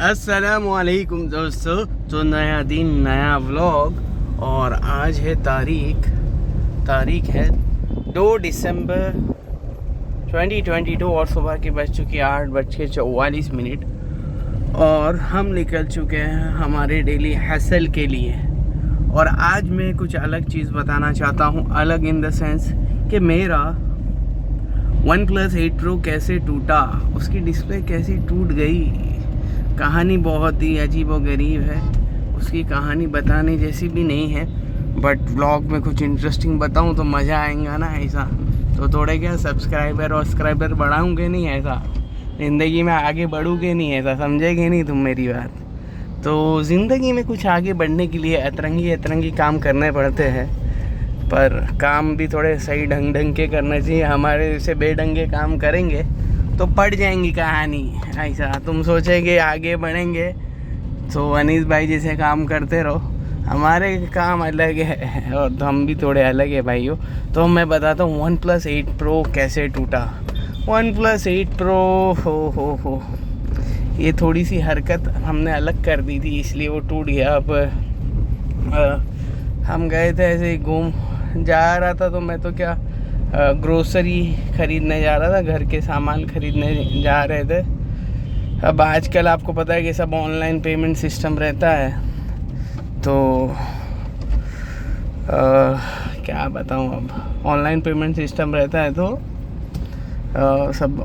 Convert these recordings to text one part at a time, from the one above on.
अस्सलामुअलैकुम दोस्तों। तो नया दिन नया व्लॉग और आज है तारीख है 2 दिसंबर 2022 और सुबह की बज चुकी 8:44 और हम निकल चुके हैं हमारे डेली हसल के लिए। और आज मैं कुछ अलग चीज़ बताना चाहता हूँ, अलग इन द सेंस कि मेरा OnePlus 8 Pro कैसे टूटा, उसकी डिस्प्ले कैसी टूट गई। कहानी बहुत ही अजीब व गरीब है, उसकी कहानी बताने जैसी भी नहीं है, बट व्लॉग में कुछ इंटरेस्टिंग बताऊं तो मज़ा आएगा ना। ऐसा तो थोड़े क्या सब्सक्राइबर बढ़ाऊंगे नहीं, ऐसा ज़िंदगी में आगे बढ़ोगे नहीं, ऐसा समझेगे नहीं तुम मेरी बात। तो ज़िंदगी में कुछ आगे बढ़ने के लिए अतरंगी काम करने पड़ते हैं, पर काम भी थोड़े सही ढंग के करने चाहिए। हमारे जैसे बेढंगे काम करेंगे तो पड़ जाएंगी कहानी। ऐसा तुम सोचेंगे आगे बढ़ेंगे तो अनीस भाई जैसे काम करते रहो, हमारे काम अलग है और तो हम भी थोड़े अलग है भाइयों। तो मैं बताता हूँ OnePlus 8 Pro कैसे टूटा। OnePlus 8 Pro हो ये थोड़ी सी हरकत हमने अलग कर दी थी, इसलिए वो टूट गया। अब हम गए थे ऐसे ही घूम जा रहा था, तो मैं तो क्या ग्रोसरी ख़रीदने जा रहा था, घर के सामान ख़रीदने जा रहे थे। अब आजकल आपको पता है कि सब ऑनलाइन पेमेंट सिस्टम रहता है, तो क्या बताऊँ, अब ऑनलाइन पेमेंट सिस्टम रहता है तो सब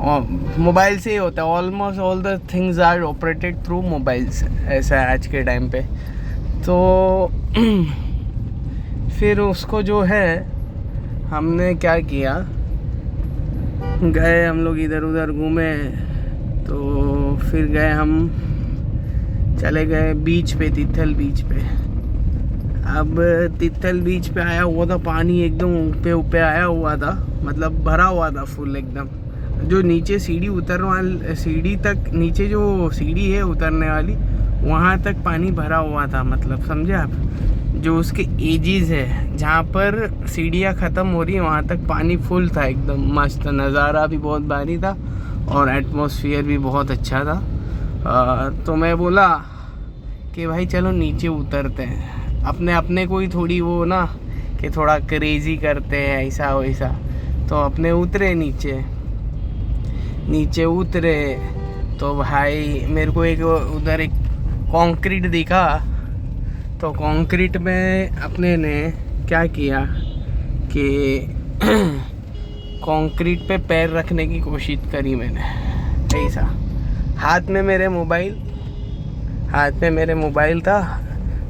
मोबाइल से ही होता है। Almost all the things are operated through mobiles, ऐसा है आज के टाइम पे। तो फिर उसको जो है हमने क्या किया, गए हम लोग इधर उधर घूमे, तो फिर गए हम चले गए बीच पे, तिथल बीच पे। अब तिथल बीच पे आया हुआ था पानी, एकदम ऊपर आया हुआ था, मतलब भरा हुआ था फुल एकदम। जो नीचे सीढ़ी तक, नीचे जो सीढ़ी है उतरने वाली, वहाँ तक पानी भरा हुआ था, मतलब समझे आप। जो उसके एजिज़ है जहाँ पर सीढ़ियाँ ख़त्म हो रही है वहाँ तक पानी फुल था, एकदम मस्त। नज़ारा भी बहुत भारी था और एटमॉस्फेयर भी बहुत अच्छा था। तो मैं बोला कि भाई चलो नीचे उतरते हैं, अपने को ही थोड़ी वो ना कि थोड़ा क्रेज़ी करते हैं ऐसा वैसा। तो अपने उतरे नीचे उतरे तो भाई मेरे को उधर एक कंक्रीट दिखा। तो कंक्रीट में अपने ने क्या किया कि कंक्रीट पे पैर रखने की कोशिश करी मैंने, ऐसा। हाथ में मेरे मोबाइल था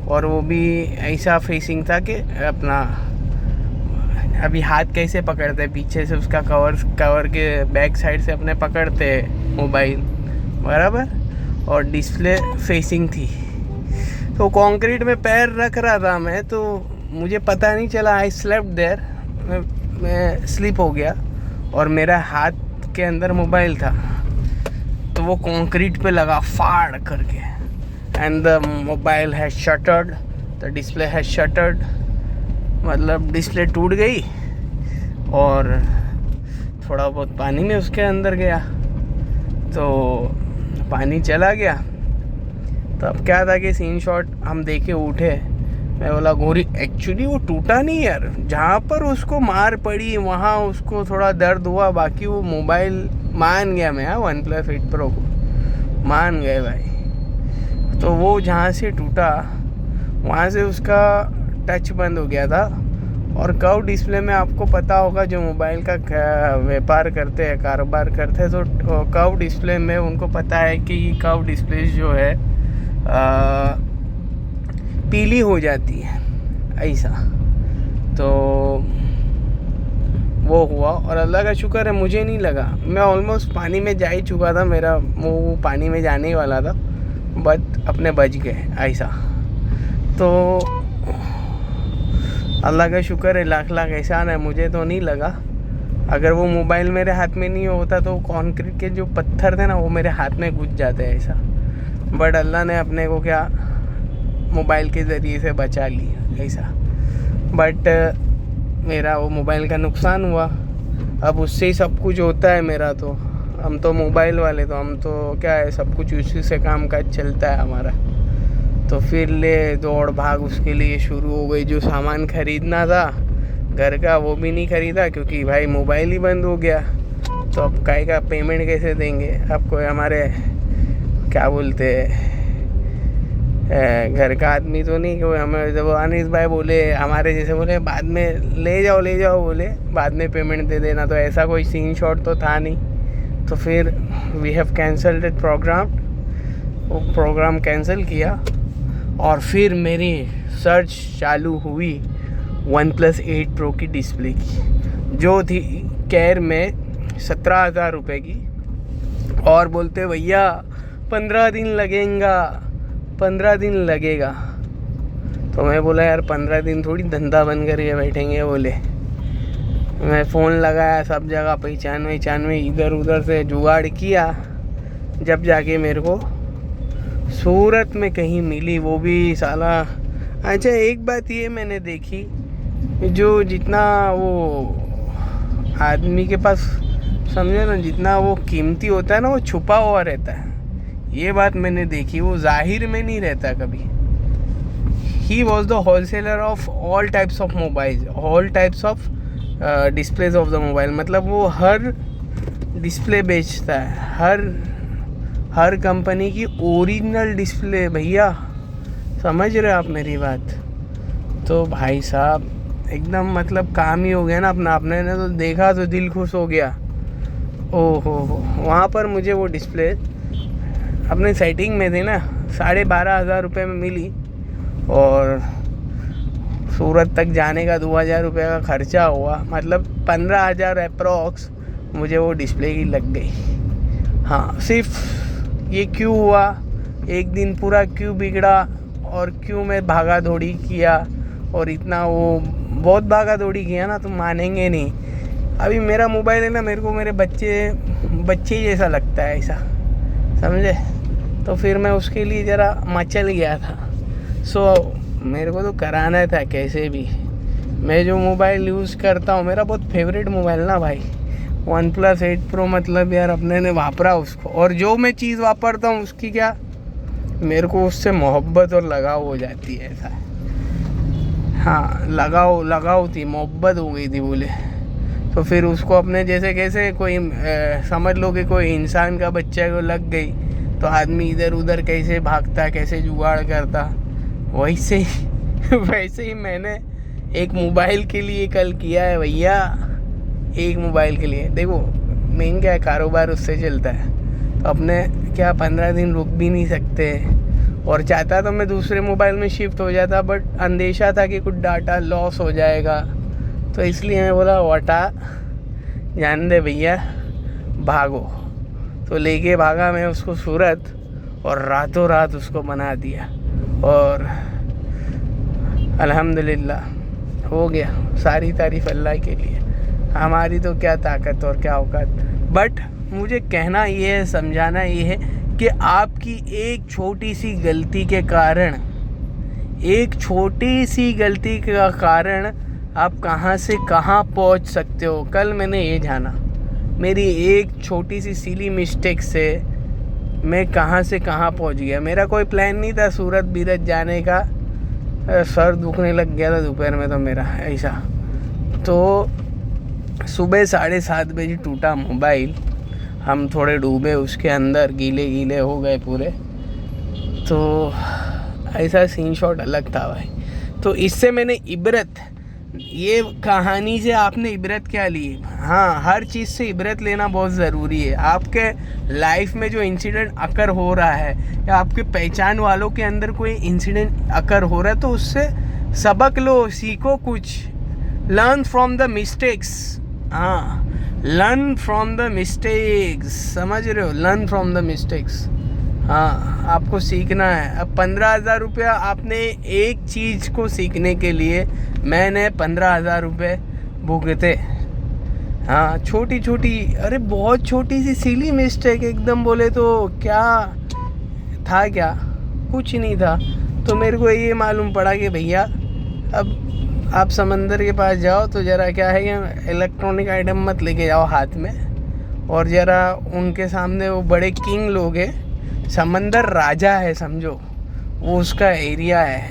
और वो भी ऐसा फेसिंग था कि अपना अभी हाथ कैसे पकड़ते, पीछे से उसका कवर के बैक साइड से अपने पकड़ते मोबाइल बराबर, और डिस्प्ले फेसिंग थी। तो कंक्रीट में पैर रख रहा था मैं, तो मुझे पता नहीं चला, आई स्लेप्ट देयर, मैं स्लीप हो गया और मेरा हाथ के अंदर मोबाइल था। तो वो कंक्रीट पे लगा फाड़ करके, and the mobile has shattered, the display has shattered, मतलब डिस्प्ले टूट गई और थोड़ा बहुत पानी में उसके अंदर गया, तो पानी चला गया। तो अब क्या था कि सीन शॉट हम देखे उठे, मैं बोला गोरी एक्चुअली वो टूटा नहीं यार, जहाँ पर उसको मार पड़ी वहाँ उसको थोड़ा दर्द हुआ, बाकी वो मोबाइल मान गया मैं। OnePlus 8 Pro को मान गए भाई। तो वो जहाँ से टूटा वहाँ से उसका टच बंद हो गया था। और कर्व डिस्प्ले में आपको पता होगा, जो मोबाइल का व्यापार करते हैं, कारोबार करते हैं, तो कर्व डिस्प्ले में उनको पता है कि कर्व डिस्प्ले जो है पीली हो जाती है, ऐसा। तो वो हुआ और अल्लाह का शुक्र है मुझे नहीं लगा। मैं ऑलमोस्ट पानी में जा ही चुका था, मेरा मुँह पानी में जाने वाला था, बट अपने बच गए, ऐसा। तो अल्लाह का शुक्र है, लाख एहसान है, मुझे तो नहीं लगा। अगर वो मोबाइल मेरे हाथ में नहीं होता तो कंक्रीट के जो पत्थर थे ना वो मेरे हाथ में घुस जाते, ऐसा। बट अल्लाह ने अपने को क्या मोबाइल के ज़रिए से बचा लिया, ऐसा। बट मेरा वो मोबाइल का नुकसान हुआ, अब उससे ही सब कुछ होता है मेरा। तो हम तो मोबाइल वाले, तो हम तो क्या है, सब कुछ उसी से काम काज चलता है हमारा। तो फिर ले दौड़ भाग उसके लिए शुरू हो गई। जो सामान खरीदना था घर का वो भी नहीं खरीदा क्योंकि भाई मोबाइल ही बंद हो गया। तो अब काय का पेमेंट कैसे देंगे? अब कोई हमारे क्या बोलते हैं घर का आदमी तो नहीं, कोई हमें जब अनिस भाई बोले हमारे जैसे बोले बाद में ले जाओ बोले बाद में पेमेंट दे देना, तो ऐसा कोई सीन शॉट तो था नहीं। तो फिर we have cancelled it programme, वो प्रोग्राम कैंसिल किया। और फिर मेरी सर्च चालू हुई OnePlus 8 Pro की डिस्प्ले की, जो थी कैर में 17,000 रुपये की। और बोलते भैया 15 दिन लगेगा। तो मैं बोला यार 15 दिन थोड़ी धंधा बंद करके बैठेंगे। बोले मैं फ़ोन लगाया सब जगह, पहचान इधर उधर से जुगाड़ किया, जब जाके मेरे को सूरत में कहीं मिली, वो भी साला। अच्छा एक बात ये मैंने देखी, जो जितना वो आदमी के पास समझे ना, जितना वो कीमती होता है ना वो छुपा हुआ रहता है। ये बात मैंने देखी, वो जाहिर में नहीं रहता कभी। He was the wholesaler of all types of mobile, all types of displays of the mobile. मतलब वो हर डिस्प्ले बेचता है, हर कंपनी की ओरिजिनल डिस्प्ले भैया, समझ रहे आप मेरी बात? तो भाई साहब एकदम मतलब काम ही हो गया ना अपना। आपने ने तो देखा तो दिल खुश हो गया। ओहो वहाँ पर मुझे वो डिस्प्ले अपने सेटिंग में थी ना, 12,500 रुपये में मिली। और सूरत तक जाने का 2,000 रुपये का खर्चा हुआ, मतलब 15,000 अप्रॉक्स मुझे वो डिस्प्ले की लग गई। हाँ, सिर्फ ये क्यों हुआ, एक दिन पूरा क्यों बिगड़ा और क्यों मैं भागा दौड़ी किया, और इतना वो बहुत भागा दौड़ी किया ना, तुम मानेंगे नहीं। अभी मेरा मोबाइल है ना, मेरे को मेरे बच्चे जैसा लगता है, ऐसा समझे। तो फिर मैं उसके लिए ज़रा मचल गया था। मेरे को तो कराना था कैसे भी। मैं जो मोबाइल यूज़ करता हूँ, मेरा बहुत फेवरेट मोबाइल ना भाई, OnePlus 8 Pro, मतलब यार अपने ने वापरा उसको। और जो मैं चीज़ वापरता हूँ उसकी क्या, मेरे को उससे मोहब्बत और लगाव हो जाती है, ऐसा है। हाँ, लगाव थी, मोहब्बत हो गई थी बोले। तो फिर उसको अपने जैसे कैसे कोई समझ लो कि कोई इंसान का बच्चा को लग गई तो आदमी इधर उधर कैसे भागता, कैसे जुगाड़ करता, वैसे ही मैंने एक मोबाइल के लिए कल किया है भैया। एक मोबाइल के लिए देखो, मेन क्या है, कारोबार उससे चलता है। तो अपने क्या 15 दिन रुक भी नहीं सकते। और चाहता तो मैं दूसरे मोबाइल में शिफ्ट हो जाता, बट अंदेशा था कि कुछ डाटा लॉस हो जाएगा। तो इसलिए मैं बोला वटा जान दे भैया, भागो। तो लेके भागा मैं उसको सूरत, और रातों रात उसको बना दिया। और अल्हम्दुलिल्लाह हो गया। सारी तारीफ़ अल्लाह के लिए, हमारी तो क्या ताकत और क्या औकात। बट मुझे कहना ये है, समझाना ये है कि आपकी एक छोटी सी गलती के कारण आप कहाँ से कहाँ पहुँच सकते हो। कल मैंने ये जाना, मेरी एक छोटी सी सिली मिस्टेक से मैं कहाँ से कहाँ पहुँच गया। मेरा कोई प्लान नहीं था सूरत बीरत जाने का, सर दुखने लग गया था दोपहर में तो मेरा ऐसा। तो सुबह 7:30 बजे टूटा मोबाइल, हम थोड़े डूबे उसके अंदर, गीले हो गए पूरे। तो ऐसा सीन शॉट अलग था भाई। तो इससे मैंने इबरत, ये कहानी से आपने इबरत क्या ली? हाँ, हर चीज़ से इबरत लेना बहुत ज़रूरी है। आपके लाइफ में जो इंसिडेंट अकर हो रहा है, या आपके पहचान वालों के अंदर कोई इंसिडेंट अकर हो रहा है, तो उससे सबक लो, सीखो कुछ। Learn from the mistakes. हाँ, लर्न फ्रॉम द मिस्टेक्स, समझ रहे हो? Learn from the mistakes. हाँ, आपको सीखना है। अब 15,000 रुपया आपने एक चीज़ को सीखने के लिए, मैंने 15,000 रुपये भुगते। हाँ, छोटी अरे बहुत छोटी सी सिली मिस्टेक एकदम, बोले तो क्या था, क्या कुछ नहीं था। तो मेरे को ये मालूम पड़ा कि भैया अब आप समंदर के पास जाओ तो ज़रा क्या है कि इलेक्ट्रॉनिक आइटम मत लेके जाओ हाथ में, और ज़रा उनके सामने वो बड़े किंग लोग हैं, समंदर राजा है समझो, वो उसका एरिया है,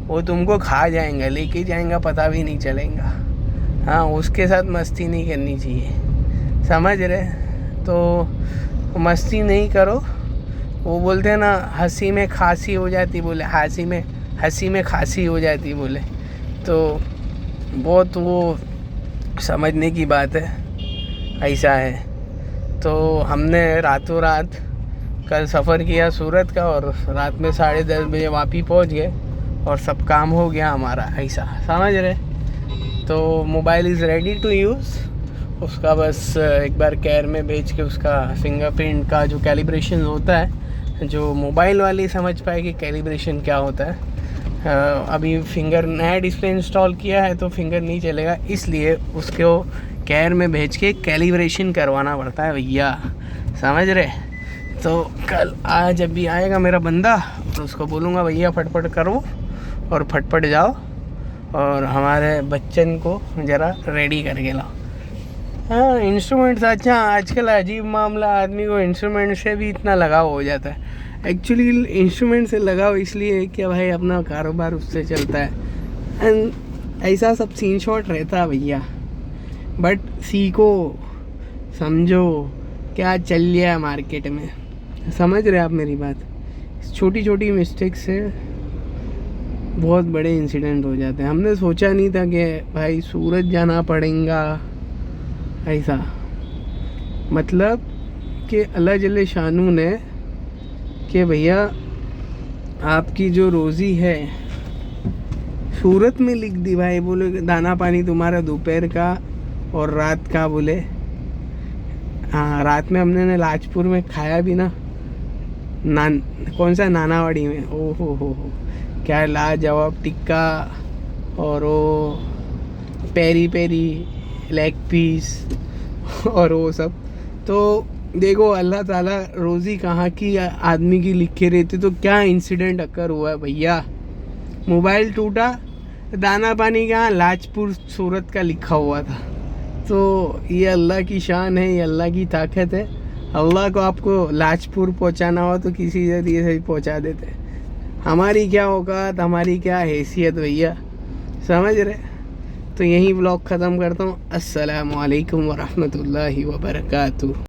वो तुमको खा जाएंगा, लेके जाएंगा पता भी नहीं चलेगा। हाँ, उसके साथ मस्ती नहीं करनी चाहिए, समझ रहे? तो मस्ती नहीं करो। वो बोलते हैं ना, हंसी में खांसी हो जाती बोले, हंसी में खांसी हो जाती बोले, तो बहुत वो समझने की बात है, ऐसा है। तो हमने रातों रात कल सफ़र किया सूरत का, और रात में 10:30 बजे वापी पहुंच गए और सब काम हो गया हमारा, ऐसा समझ रहे? तो mobile is ready to use, उसका बस एक बार केयर में भेज के उसका फिंगरप्रिंट का जो कैलिब्रेशन होता है, जो मोबाइल वाले समझ पाए कि कैलिब्रेशन क्या होता है। अभी फिंगर नया डिस्प्ले इंस्टॉल किया है तो फिंगर नहीं चलेगा, इसलिए उसको केयर में भेज के कैलिब्रेशन करवाना पड़ता है भैया, समझ रहे? तो कल आज अभी आएगा मेरा बंदा, तो उसको बोलूँगा भैया फटफट करो और फटफट जाओ और हमारे बच्चन को ज़रा रेडी करके लाओ। हाँ, इंस्ट्रूमेंट्स, अच्छा आजकल अजीब मामला, आदमी को इंस्ट्रूमेंट से भी इतना लगाव हो जाता है। एक्चुअली इंस्ट्रूमेंट से लगाव इसलिए कि भाई अपना कारोबार उससे चलता है, एंड ऐसा सब सीन शॉट रहता है भैया। बट सीखो, समझो क्या चल रहा है मार्केट में, समझ रहे आप मेरी बात? छोटी छोटी मिस्टेक से बहुत बड़े इंसिडेंट हो जाते हैं। हमने सोचा नहीं था कि भाई सूरत जाना पड़ेगा, ऐसा मतलब कि अल्लाह जल्ले शानू ने कि भैया आपकी जो रोज़ी है सूरत में लिख दी भाई, बोले दाना पानी तुम्हारा दोपहर का और रात का, बोले हाँ रात में हमने लाजपुर में खाया भी ना, कौन सा नानावाड़ी में, ओ हो क्या लाजवाब टिक्का और वो पेरी पेरी लेग पीस और वो सब। तो देखो अल्लाह ताला रोज़ी कहाँ की आदमी की लिखे रहती, तो क्या इंसिडेंट अकर हुआ है भैया। मोबाइल टूटा, दाना पानी कहाँ, लाजपुर सूरत का लिखा हुआ था। तो ये अल्लाह की शान है, ये अल्लाह की ताकत है। अल्लाह को आपको लाजपुर पहुंचाना हो तो किसी जरिए से पहुंचा देते। हमारी क्या औकात, हमारी क्या हैसियत भैया, समझ रहे? तो यही व्लॉग ख़त्म करता हूँ। अस्सलामु अलैकुम वरहमतुल्लाहि वबरकातुहू।